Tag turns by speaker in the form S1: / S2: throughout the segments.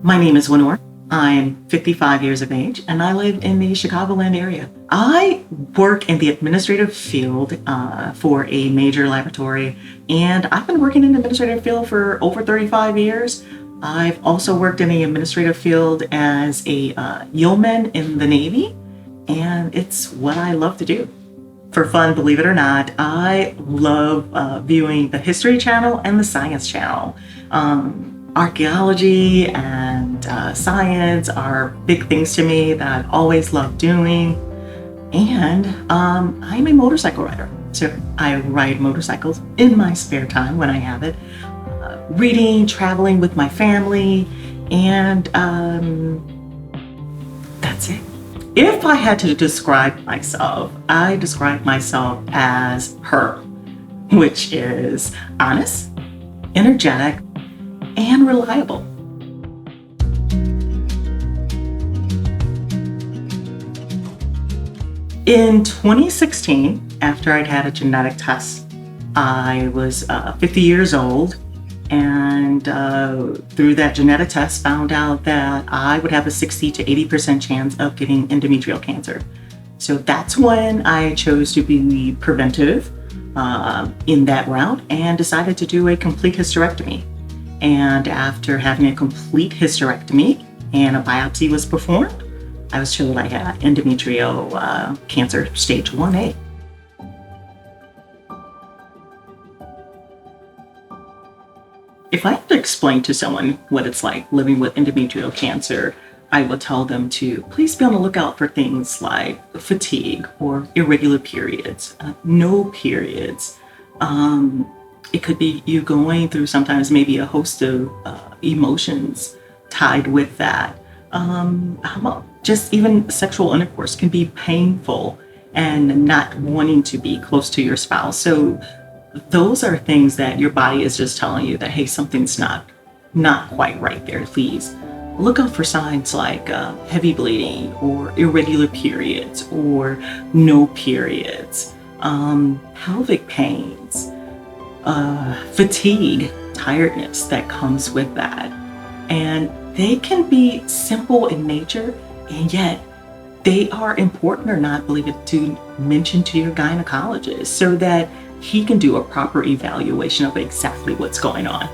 S1: My name is Wenora. I'm 55 years of age and I live in the Chicagoland area. I work in the administrative field for a major laboratory, and I've been working in the administrative field for over 35 years. I've also worked in the administrative field as a yeoman in the Navy, and it's what I love to do. For fun, believe it or not, I love viewing the History Channel and the Science Channel. Archaeology and science are big things to me that I've always loved doing. And I'm a motorcycle rider. So I ride motorcycles in my spare time when I have it, reading, traveling with my family, and that's it. If I had to describe myself, I describe myself as her, which is honest, energetic, and reliable. In 2016, after I'd had a genetic test, I was 50 years old, and through that genetic test found out that I would have a 60 to 80% chance of getting endometrial cancer. So that's when I chose to be preventive in that route and decided to do a complete hysterectomy. And after having a complete hysterectomy and a biopsy was performed, I was told I had endometrial cancer stage 1A. If I have to explain to someone what it's like living with endometrial cancer, I will tell them to please be on the lookout for things like fatigue or irregular periods, no periods. It could be you going through sometimes maybe a host of emotions tied with that. Just even sexual intercourse can be painful and not wanting to be close to your spouse. So those are things that your body is just telling you that, hey, something's not quite right there. Please look out for signs like heavy bleeding or irregular periods or no periods, pelvic pains, fatigue, tiredness that comes with that. And they can be simple in nature, and yet they are important or not, believe it, to mention to your gynecologist so that he can do a proper evaluation of exactly what's going on.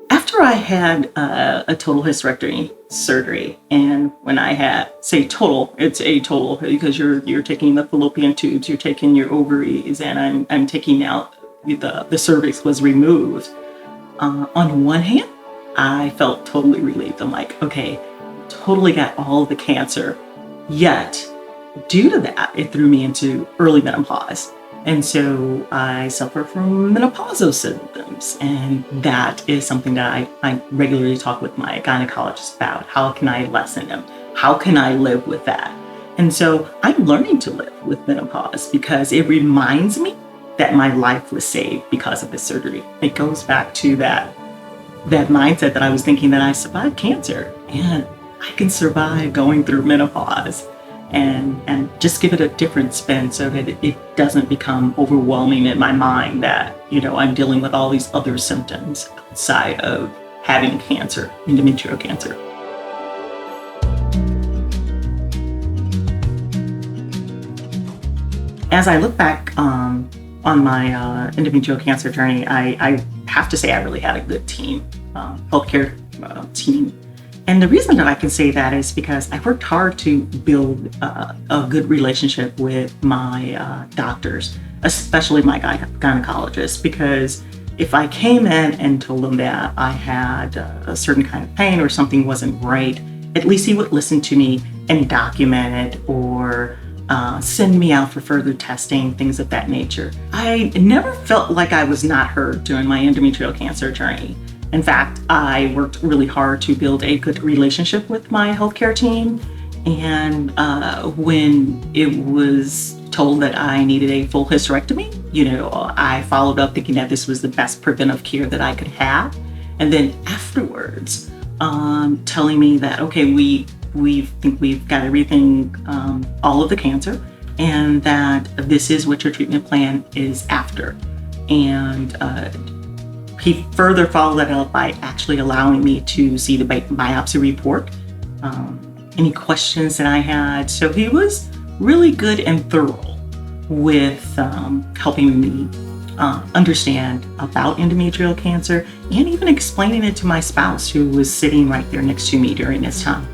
S1: After I had a total hysterectomy surgery, and when I had, say total, it's a total because you're taking the fallopian tubes, you're taking your ovaries, and I'm taking out the cervix was removed. On one hand, I felt totally relieved. I'm like, okay, totally got all the cancer. Yet, due to that, it threw me into early menopause. And so I suffer from menopausal symptoms. And that is something that I regularly talk with my gynecologist about. How can I lessen them? How can I live with that? And so I'm learning to live with menopause because it reminds me that my life was saved because of this surgery. It goes back to that mindset that I was thinking that I survived cancer and I can survive going through menopause. And just give it a different spin so that it doesn't become overwhelming in my mind that, I'm dealing with all these other symptoms outside of having cancer, endometrial cancer. As I look back on my endometrial cancer journey, I have to say I really had a good team, healthcare team. And the reason that I can say that is because I worked hard to build a good relationship with my doctors, especially my gynecologist, because if I came in and told him that I had a certain kind of pain or something wasn't right, at least he would listen to me and document it or send me out for further testing, things of that nature. I never felt like I was not heard during my endometrial cancer journey. In fact, I worked really hard to build a good relationship with my healthcare team. And when it was told that I needed a full hysterectomy, I followed up thinking that this was the best preventive care that I could have. And then afterwards, telling me that, okay, we think we've got everything, all of the cancer, and that this is what your treatment plan is after. And he further followed that up by actually allowing me to see the biopsy report, any questions that I had. So he was really good and thorough with helping me understand about endometrial cancer and even explaining it to my spouse, who was sitting right there next to me during this time.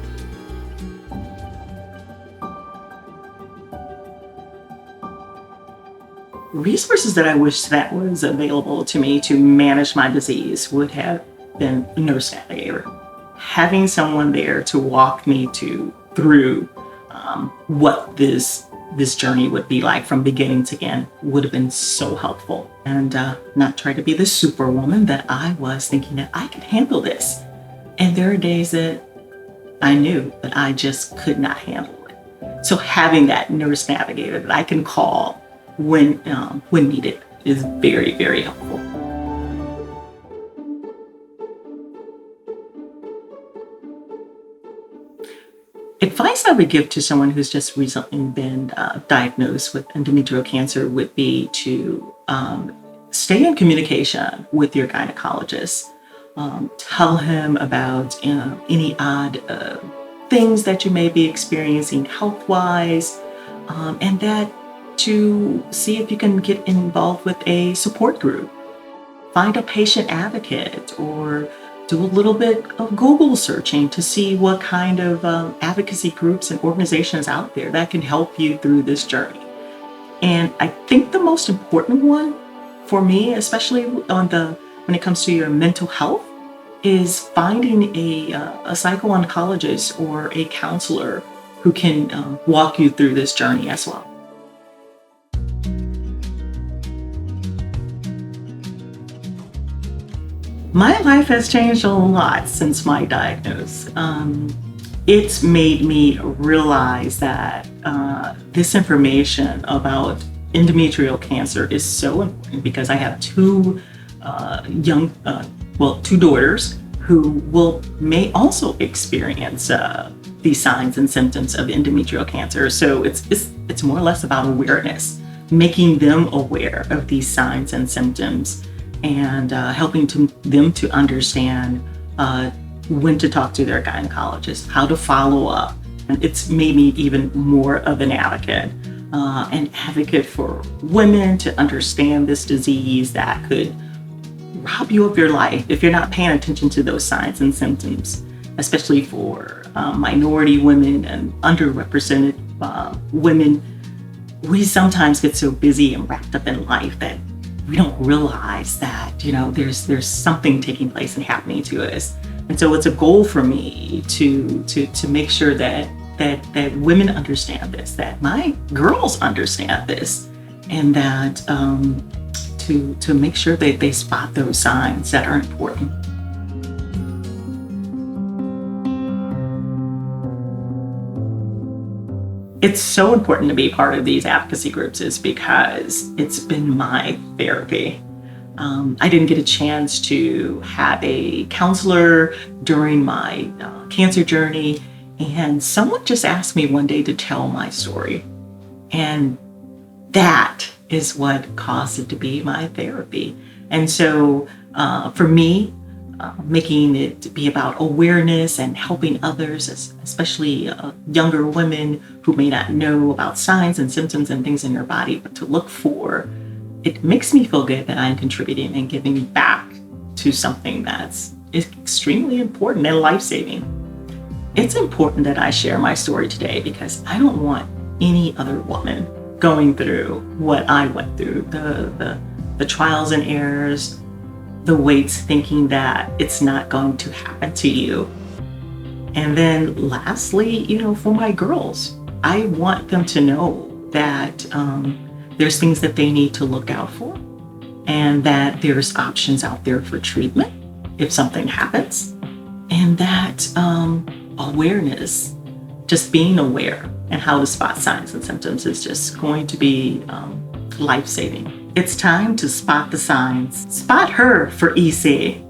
S1: Resources that I wish that was available to me to manage my disease would have been a nurse navigator. Having someone there to walk me through what this journey would be like from beginning to end would have been so helpful. And not try to be the superwoman that I was, thinking that I could handle this. And there are days that I knew that I just could not handle it. So having that nurse navigator that I can call when needed is very, very helpful. Advice I would give to someone who's just recently been diagnosed with endometrial cancer would be to stay in communication with your gynecologist. Tell him about any odd things that you may be experiencing health-wise, and that to see if you can get involved with a support group. Find a patient advocate, or do a little bit of Google searching to see what kind of advocacy groups and organizations out there that can help you through this journey. And I think the most important one for me, especially when it comes to your mental health, is finding a psycho-oncologist or a counselor who can walk you through this journey as well. My life has changed a lot since my diagnosis. It's made me realize that this information about endometrial cancer is so important, because I have two daughters who may also experience these signs and symptoms of endometrial cancer. So it's more or less about awareness, making them aware of these signs and symptoms, and helping them to understand when to talk to their gynecologist, how to follow up. And it's made me even more of an advocate for women to understand this disease that could rob you of your life if you're not paying attention to those signs and symptoms, especially for minority women and underrepresented women. We sometimes get so busy and wrapped up in life that we don't realize that, there's something taking place and happening to us. And so it's a goal for me to make sure that women understand this, that my girls understand this, and that to make sure that they spot those signs that are important. It's so important to be part of these advocacy groups, is because it's been my therapy. I didn't get a chance to have a counselor during my cancer journey, and someone just asked me one day to tell my story. And that is what caused it to be my therapy. And so for me, making it to be about awareness and helping others, especially younger women who may not know about signs and symptoms and things in their body, but to look for, it makes me feel good that I'm contributing and giving back to something that's extremely important and life-saving. It's important that I share my story today, because I don't want any other woman going through what I went through, the trials and errors, the weights, thinking that it's not going to happen to you. And then lastly, for my girls, I want them to know that there's things that they need to look out for, and that there's options out there for treatment if something happens, and that awareness, just being aware and how to spot signs and symptoms, is just going to be life-saving. It's time to spot the signs. Spot her for EC.